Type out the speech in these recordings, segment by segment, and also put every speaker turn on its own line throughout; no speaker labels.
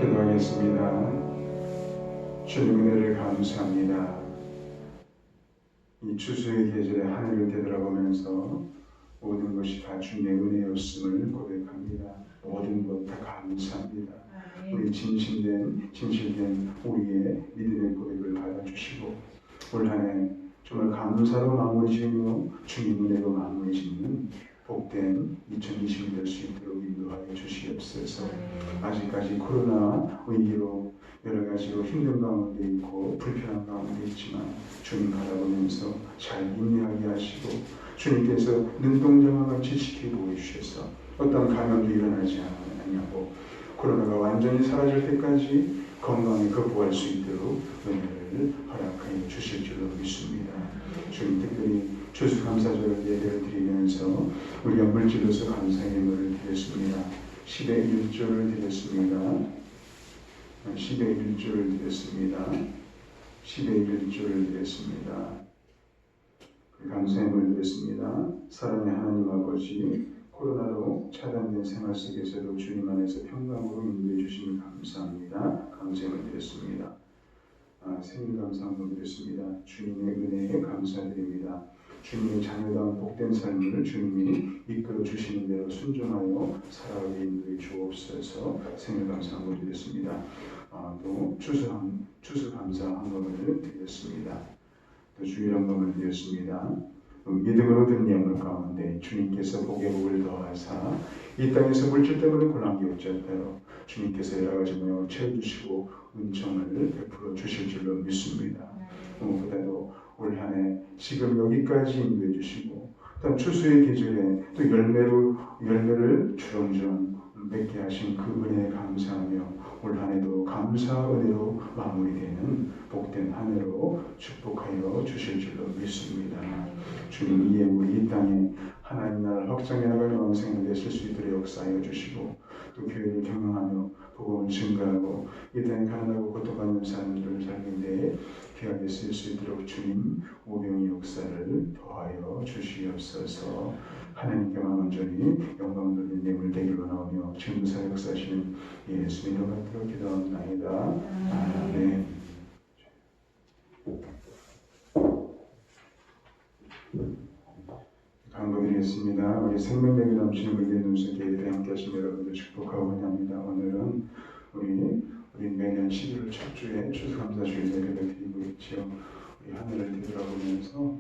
기도하겠습니다. 주님 은혜를 감사합니다. 이 추수의 계절에 하늘을 되돌아보면서 모든 것이 다 주님의 은혜였음을 고백합니다. 모든 것 다 감사합니다. 우리 진실된 우리의 믿음의 고백을 받아주시고 올 한 해 정말 감사로 마무리 지으며 주님 은혜로 마무리 짓는 복된 2020이 될 수 있도록 인도하여 주시옵소서. 아직까지 코로나 위기로 여러 가지로 힘든 가운데 있고 불편한 가운데 있지만 주님 바라보면서 잘 인내하게 하시고 주님께서 눈동자와 같이 지켜보고 주셔서 어떤 감염도 일어나지 않냐고 코로나가 완전히 사라질 때까지 건강에 극복할 수 있도록 은혜를 허락하여 주실 줄로 믿습니다. 주님 특별히 추수감사절 예배를 드리면서 우리가 물질로서 감사의 예물을 드렸습니다. 10의 1조를 드렸습니다. 10의 1조를 드렸습니다. 10의 1조를 드렸습니다. 감사의 예물을 드렸습니다. 사랑의 하나님 아버지, 코로나로 차단된 생활 속에서도 주님 안에서 평강으로 인도해 주시니 감사합니다. 감사의 예물 드렸습니다. 생일 감사함을 드렸습니다. 주님의 은혜에 감사드립니다. 주님의 자녀다운 복된 삶을 주님이 이끌어 주시는 대로 순종하여 살아가게 인도해 주옵소서. 생일 감사함을 드렸습니다. 또 추수 감사 헌금을 드렸습니다. 또 주일 헌금을 드렸습니다. 믿음으로 드린 예물 가운데 주님께서 복의 복을 더하사 이 땅에서 물질 때문에 곤란기없자대로 주님께서 여러 가지 모양을 채워주시고 은총을 베풀어 주실 줄로 믿습니다. 무엇보다도 올 한 해 지금 여기까지 인도해 주시고 또 추수의 계절에 또 열매를 주렁주렁 맺게 하신 그 은혜에 감사하며 올 한 해도 감사 은혜로 마무리되는 복된 한 해로 축복하여 주실 줄로 믿습니다. 주님 이 예물이 이 땅에 하나님 나라를 확장해 나가는 왕생을 내실 수 있도록 역사하여 주시고 또 교회를 경영하며 복음을 증가하고 이 땅에 가난하고 고통받는 사람들을 살리는데 귀하게 쓰일 수 있도록 주님 오병의 역사를 더하여 주시옵소서. 하나님께만 온전히 영광 돌린 예물 되기로 나오며 지금사 역사하시는 예수님으로 받들어 기도합나이다. 아멘. 감사드리겠습니다. 우리 생명력이 넘치는 우리의 눈썹 예배에 함께 하신 여러분들 축복하고 원합니다. 오늘은 우리 매년 11월 첫 주에 추수감사주일 예배를 드리고 있지요. 우리 하늘을 되돌아보면서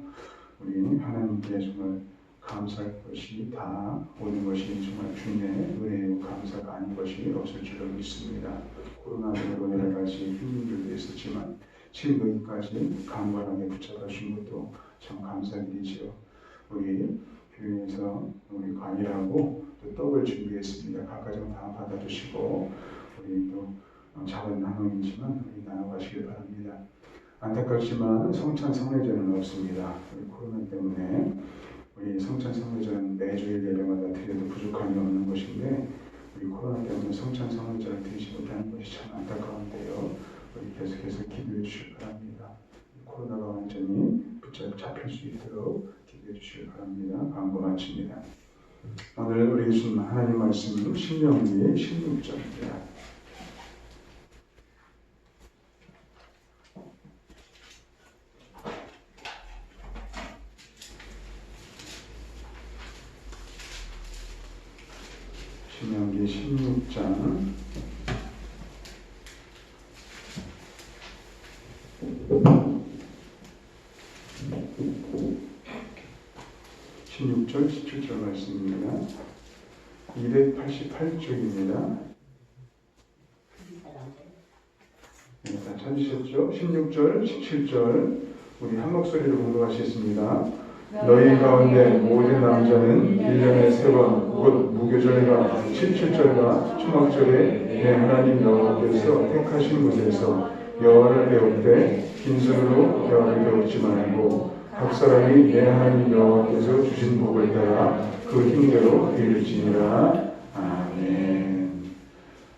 우리 하나님께 정말 감사할 것이 다 모든 것이 정말 주님의 은혜요 감사가 아닌 것이 없을 줄로 믿습니다. 코로나로 여러 가지 힘든 일도 있었지만 지금 여기까지 강건하게 붙잡아 주신 것도 참 감사드리지요. 우리 교회에서 우리 관리하고 또 떡을 준비했습니다. 각가정 다 받아주시고 우리 또 작은 나눔이지만 우리 나눠가시길 바랍니다. 안타깝지만 성찬 성례제는 없습니다. 우리 코로나 때문에 우리 성찬 성례제는 매주일 예배마다 드려도 부족함이 없는 것인데 우리 코로나 때문에 성찬 성례제를 드리지 못하는 것이 참 안타까운데요. 우리 계속해서 기도해 주시기 바랍니다. 코로나가 완전히 잡힐 수 있도록 기도해 주시기 바랍니다. 광고 마칩니다. 오늘 우리 주신 하나님 말씀은 신명기 16절입니다. 신명기 16장 16절 17절 말씀입니다. 288쪽입니다. 다 찾으셨죠? 16절 17절 우리 한 목소리로 공부하시겠습니다. 너희 가운데 모든 남자는 1년에 3번 곧 무교절과 17절과 초막절에 내 하나님 여호와께서 택하신 곳에서 여호와를 배울 때 빈손으로 여호와를 배우지 말고 각 사람이 내 하나님 여호와께서 주신 복을 따라 그 힘대로 빌지니라. 아멘.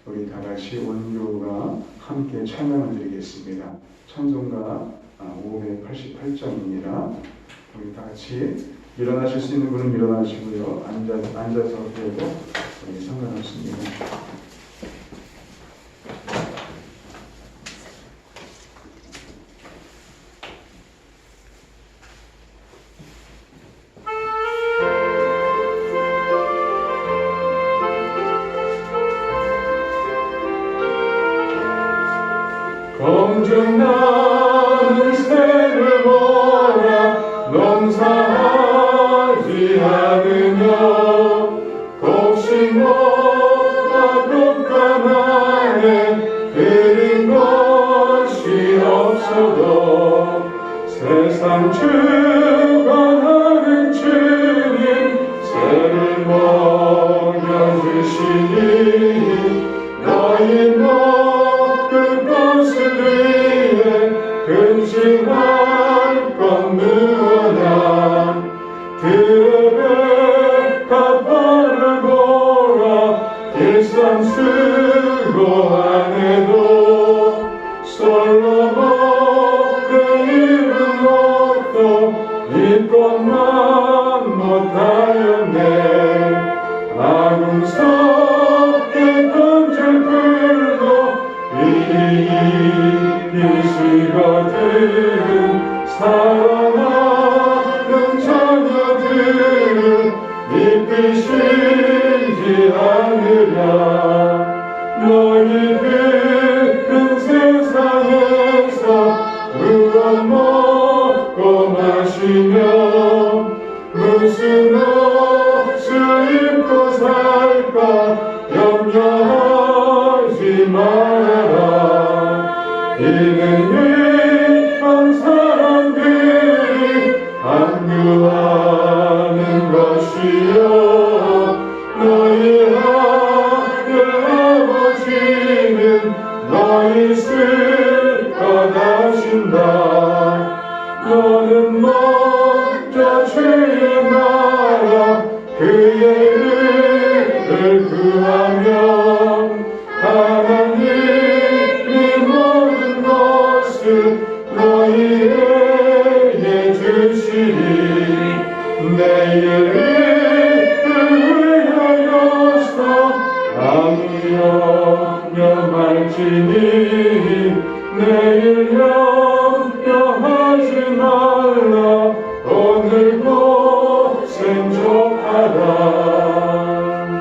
우리 다 같이 원교가 함께 찬양을 드리겠습니다. 찬송가 588장입니다. 우리 다 같이 일어나실 수 있는 분은 일어나시고요. 앉아서 해도 상관없습니다. 공중나는 새를 보라 농사하지 않으며 곡식목과 독감 안에 들인 것이 없어도 세상 주관하는 주님 새를 먹여주시니 너희 먹을 것을 위해 근심할 것 무엇냐 들의 가파를 보라 일상 수고 안 해도 솔로몬 그 이름 못도 이 것만 못하였네 아궁석에 던질 불도 이시거든 사랑하는 자녀들을 이끄시지 않으랴 너희들은 세상에서 무엇 먹고 마시며 무슨 옷을 입고 살까 염려하지 말아라 이는 이방 사람들이 안구하는 것이요 너희 하늘 아버지는 너희 쓸 것 아신다 너는 먼저 주의 나라 그의 의를 구하면 하나님이 모든 것을 너희에게 주시리 내일 위하여서 아무 염려말지니 내일 염려하지 말라 오늘 고생족하라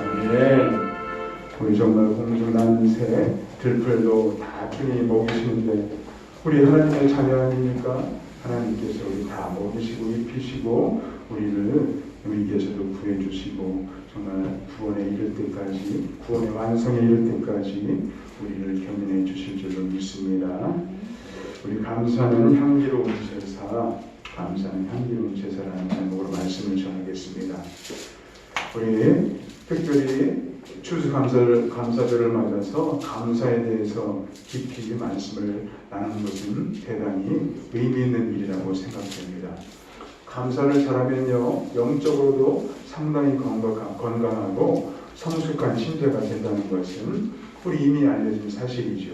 아멘. 우리 정말 공중난 새 들풀도 다 주님이 먹이시는데 우리 하나님의 자녀 아닙니까? 하나님께서 우리 다 먹이시고 입히시고 우리를 위기에서도 구해주시고 정말 구원에 이를 때까지 구원의 완성에 이를 때까지 우리를 견인해 주실 줄로 믿습니다. 우리 감사는 향기로운 제사 감사는 향기로운 제사라는 제목으로 말씀을 전하겠습니다. 우리 특별히 추수감사절을 맞아서 감사에 대해서 깊이 말씀을 나누는 것은 대단히 의미 있는 일이라고 생각됩니다. 감사를 잘하면요 영적으로도 상당히 건강하고 성숙한 신자가 된다는 것은 우리 이미 알려진 사실이죠.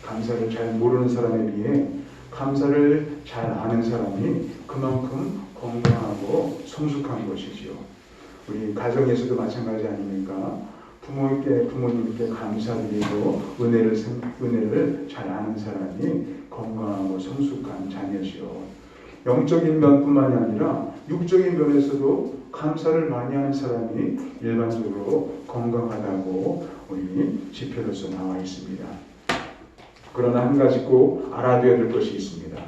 감사를 잘 모르는 사람에 비해 감사를 잘 아는 사람이 그만큼 건강하고 성숙한 것이지요. 우리 가정에서도 마찬가지 아닙니까? 부모님께 감사드리고 은혜를 잘 아는 사람이 건강하고 성숙한 자녀시요. 영적인 면뿐만이 아니라 육적인 면에서도 감사를 많이 하는 사람이 일반적으로 건강하다고 우리 지표로서 나와 있습니다. 그러나 한 가지 꼭 알아둬야 될 것이 있습니다.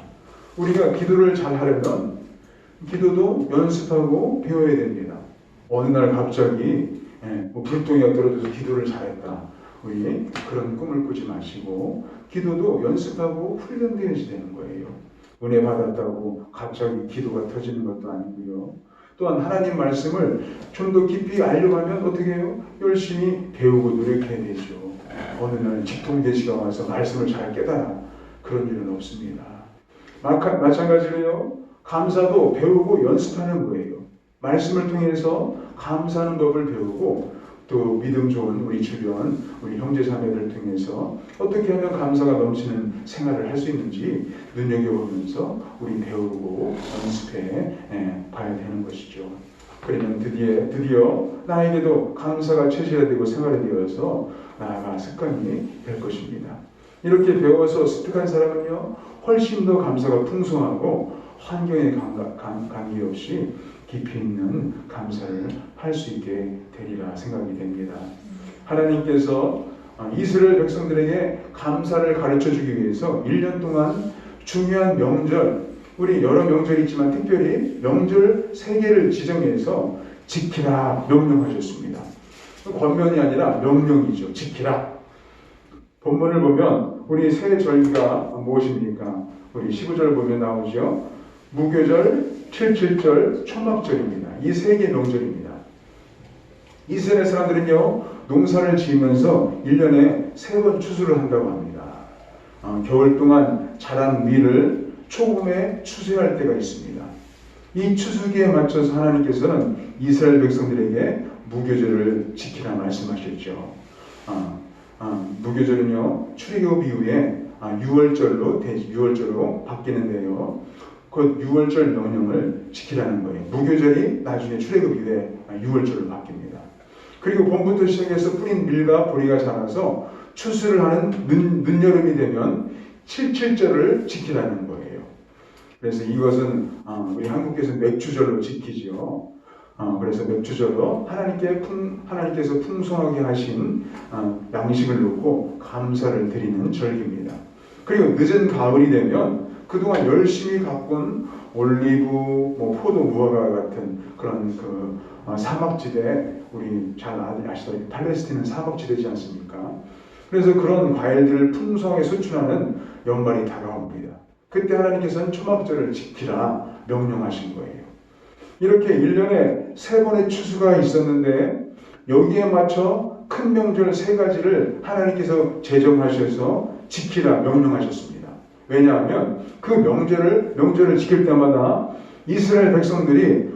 우리가 기도를 잘 하려면 기도도 연습하고 배워야 됩니다. 어느 날 갑자기 불똥이가 떨어져서 기도를 잘했다. 우리 그런 꿈을 꾸지 마시고 기도도 연습하고 훈련되어야지 되는 거예요. 은혜 받았다고 갑자기 기도가 터지는 것도 아니고요. 또한 하나님 말씀을 좀 더 깊이 알려고 하면 어떻게 해요? 열심히 배우고 노력해야 되죠. 어느 날 직통계시가 와서 말씀을 잘 깨달아. 그런 일은 없습니다. 마찬가지로요. 감사도 배우고 연습하는 거예요. 말씀을 통해서 감사하는 법을 배우고 또 믿음 좋은 우리 주변 우리 형제자매들을 통해서 어떻게 하면 감사가 넘치는 생활을 할 수 있는지 눈여겨보면서 우리 배우고 연습해 봐야 되는 것이죠. 그러면 드디어 나에게도 감사가 체질화되고 생활이 되어서 나아가 습관이 될 것입니다. 이렇게 배워서 습득한 사람은요 훨씬 더 감사가 풍성하고 환경에 관계없이 깊이 있는 감사를 할 수 있게 되리라 생각이 됩니다. 하나님께서 이스라엘 백성들에게 감사를 가르쳐 주기 위해서 1년 동안 중요한 명절, 우리 여러 명절이 있지만 특별히 명절 3개를 지정해서 지키라 명령하셨습니다. 권면이 아니라 명령이죠. 지키라. 본문을 보면 우리 새 절기가 무엇입니까? 우리 15절 보면 나오죠. 무교절, 77절, 초막절입니다. 이 3개 명절입니다. 이스라엘 사람들은요, 농사를 지으면서 1년에 3번 추수를 한다고 합니다. 겨울 동안 자란 밀을 초봄에 추수할 때가 있습니다. 이 추수기에 맞춰서 하나님께서는 이스라엘 백성들에게 무교절을 지키라 말씀하셨죠. 무교절은요, 출애굽 이후에 6월절로 바뀌는데요. 그 6월절 명령을 지키라는 거예요. 무교절이 나중에 출애굽 이후에 6월절로 바뀝니다. 그리고 봄부터 시작해서 뿌린 밀과 보리가 자라서 추수를 하는 늦여름이 되면 77절을 지키라는 거예요. 그래서 이것은 우리 한국에서 맥주절로 지키지요. 그래서 맥주절로 하나님께서 풍성하게 하신 양식을 놓고 감사를 드리는 절기입니다. 그리고 늦은 가을이 되면 그동안 열심히 가꾼 올리브, 포도, 무화과 같은 그런 사막지대, 우리 잘 아시다시피 팔레스틴은 사막지대지 않습니까? 그래서 그런 과일들을 풍성하게 수출하는 연말이 다가옵니다. 그때 하나님께서는 초막절을 지키라 명령하신 거예요. 이렇게 1년에 3번의 추수가 있었는데 여기에 맞춰 큰 명절 3가지를 하나님께서 제정하셔서 지키라 명령하셨습니다. 왜냐하면 그 명절을 지킬 때마다 이스라엘 백성들이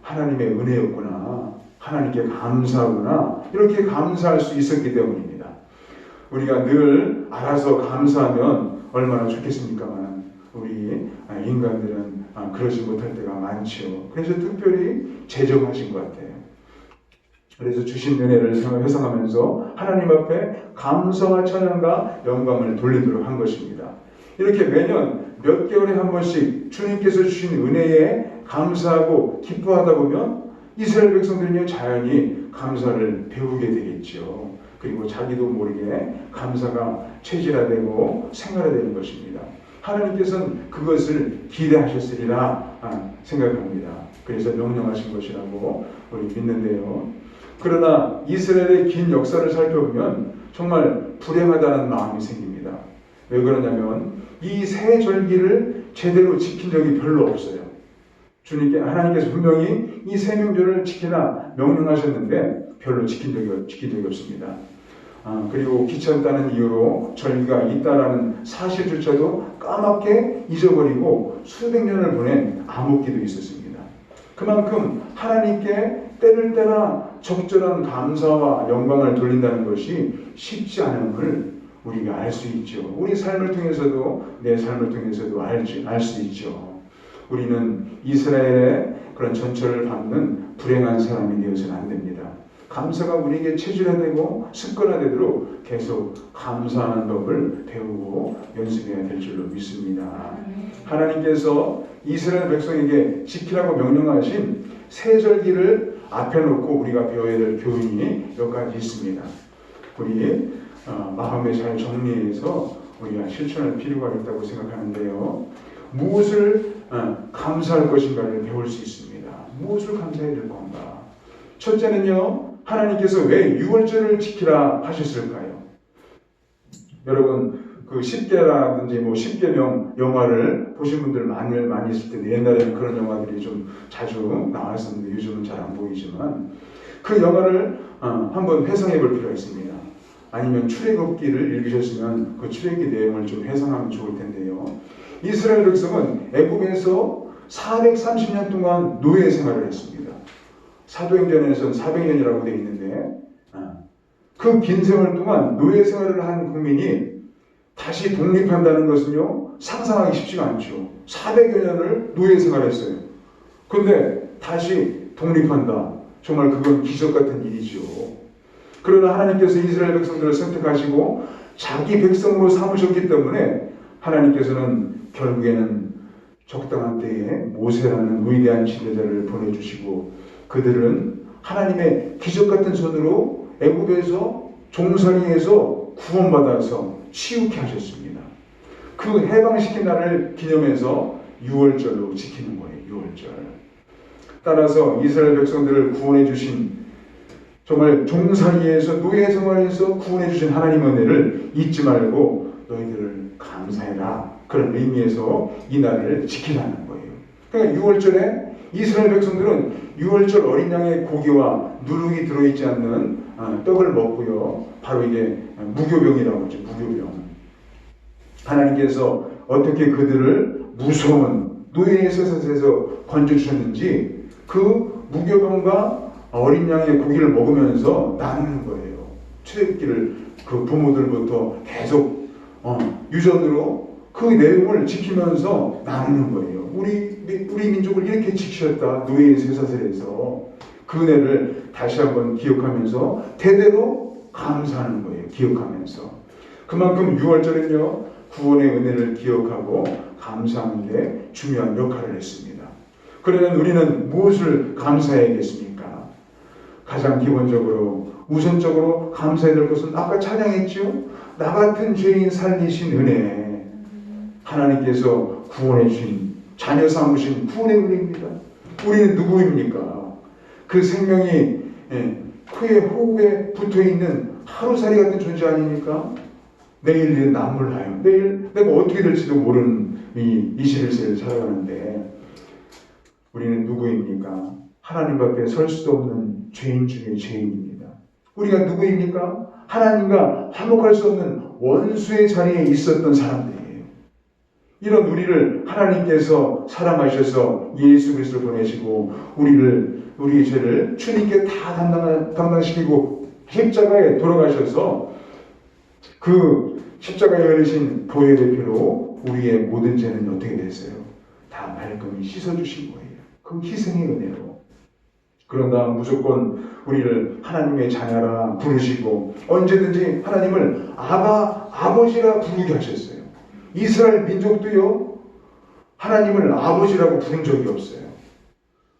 하나님의 은혜였구나, 하나님께 감사하구나, 이렇게 감사할 수 있었기 때문입니다. 우리가 늘 알아서 감사하면 얼마나 좋겠습니까만 우리 인간들은 그러지 못할 때가 많죠. 그래서 특별히 제정하신 것 같아요. 그래서 주신 은혜를 회상하면서 하나님 앞에 감사와 찬양과 영광을 돌리도록 한 것입니다. 이렇게 매년 몇 개월에 한 번씩 주님께서 주신 은혜에 감사하고 기뻐하다 보면 이스라엘 백성들은요, 자연히 감사를 배우게 되겠죠. 그리고 자기도 모르게 감사가 체질화되고 생활화되는 것입니다. 하나님께서는 그것을 기대하셨으리라 생각합니다. 그래서 명령하신 것이라고 우리 믿는데요. 그러나 이스라엘의 긴 역사를 살펴보면 정말 불행하다는 마음이 생깁니다. 왜 그러냐면 이 새 절기를 제대로 지킨 적이 별로 없어요. 하나님께서 분명히 이 새 명절을 지키라 명령하셨는데 별로 지킨 적이 없습니다. 그리고 귀찮다는 이유로 절기가 있다라는 사실조차도 까맣게 잊어버리고 수백 년을 보낸 암흑기도 있었습니다. 그만큼 하나님께 때를 따라 적절한 감사와 영광을 돌린다는 것이 쉽지 않음을 우리가 알 수 있죠. 우리 삶을 통해서도, 내 삶을 통해서도 알 수 있죠. 우리는 이스라엘의 그런 전철을 밟는 불행한 사람이 되어서는 안 됩니다. 감사가 우리에게 체질화되고 습관화되도록 계속 감사하는 법을 배우고 연습해야 될 줄로 믿습니다. 하나님께서 이스라엘 백성에게 지키라고 명령하신 새 절기를 앞에 놓고 우리가 배워야 될 교훈이 몇 가지 있습니다. 우리 마음에 잘 정리해서 우리가 실천할 필요가 있다고 생각하는데요. 무엇을 감사할 것인가를 배울 수 있습니다. 무엇을 감사해야 될 건가? 첫째는요, 하나님께서 왜 6월절을 지키라 하셨을까요? 여러분, 그 10개라든지 10계명 영화를 보신 분들 많이 있을 텐데, 옛날에는 그런 영화들이 좀 자주 나왔었는데 요즘은 잘 안 보이지만 그 영화를 한번 회상해 볼 필요가 있습니다. 아니면 출애굽기를 읽으셨으면 그 출애굽기 내용을 좀 회상하면 좋을 텐데요. 이스라엘 백성은 애굽에서 430년 동안 노예 생활을 했습니다. 사도행전에서는 400년이라고 되어 있는데 그 긴 세월 동안 노예 생활을 한 국민이 다시 독립한다는 것은요, 상상하기 쉽지가 않죠. 400여 년을 노예 생활했어요. 그런데 다시 독립한다. 정말 그건 기적 같은 일이죠. 그러나 하나님께서 이스라엘 백성들을 선택하시고 자기 백성으로 삼으셨기 때문에 하나님께서는 결국에는 적당한 때에 모세라는 위대한 지도자를 보내주시고 그들은 하나님의 기적 같은 손으로 애굽에서 종살이에서 구원받아서 치유케 하셨습니다. 그 해방시킨 날을 기념해서 6월절로 지키는 거예요. 6월절. 따라서 이스라엘 백성들을 구원해 주신, 정말 종살이에서 노예 생활에서 구원해 주신 하나님의 은혜를 잊지 말고 너희들을 감사해라. 그런 의미에서 이 날을 지키라는 거예요. 그러니까 6월절에 이스라엘 백성들은 6월절 어린 양의 고기와 누룩이 들어있지 않는 떡을 먹고요. 바로 이게 무교병이라고 하죠. 무교병. 하나님께서 어떻게 그들을 무서운 노예의 쇠사슬에서 건져주셨는지 그 무교병과 어린 양의 고기를 먹으면서 나누는 거예요. 출애굽기를 그 부모들부터 계속 유전으로 그 내용을 지키면서 나누는 거예요. 우리 민족을 이렇게 지키셨다. 노예의 쇠사슬에서 그 은혜를 다시 한번 기억하면서 대대로 감사하는 거예요. 기억하면서. 그만큼 6월절은요. 구원의 은혜를 기억하고 감사하는 데 중요한 역할을 했습니다. 그러면 우리는 무엇을 감사해야겠습니까? 가장 기본적으로 우선적으로 감사해야 될 것은 아까 찬양했죠? 나 같은 죄인 살리신 은혜, 하나님께서 구원해 주신 자녀 삼으신 구원의 은혜입니다. 우리는 누구입니까? 그 생명이 코에 호흡에 붙어있는 하루살이 같은 존재 아닙니까? 내일 난 몰라요. 내일 내가 어떻게 될지도 모르는 이 21세를 살아가는데 우리는 누구입니까? 하나님 앞에 설 수도 없는 죄인 중에 죄인입니다. 우리가 누구입니까? 하나님과 화목할 수 없는 원수의 자리에 있었던 사람들이에요. 이런 우리를 하나님께서 사랑하셔서 예수 그리스도를 보내시고 우리의 죄를 주님께 다 담당시키고 십자가에 돌아가셔서 그 십자가에 흘리신 보혈의 피로 우리의 모든 죄는 어떻게 됐어요? 다 말끔히 씻어주신 거예요. 그 희생의 은혜로. 그러나 무조건 우리를 하나님의 자녀라 부르시고 언제든지 하나님을 아버지라 부르게 하셨어요. 이스라엘 민족도요, 하나님을 아버지라고 부른 적이 없어요.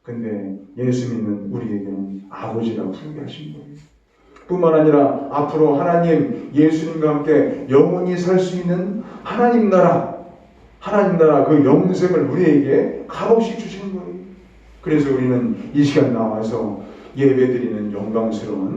근데 예수 믿는 우리에게는 아버지라고 부르게 하신 거예요. 뿐만 아니라 앞으로 하나님 예수님과 함께 영원히 살 수 있는 하나님 나라 그 영생을 우리에게 값없이 주신 거예요. 그래서 우리는 이 시간 나와서 예배드리는 영광스러운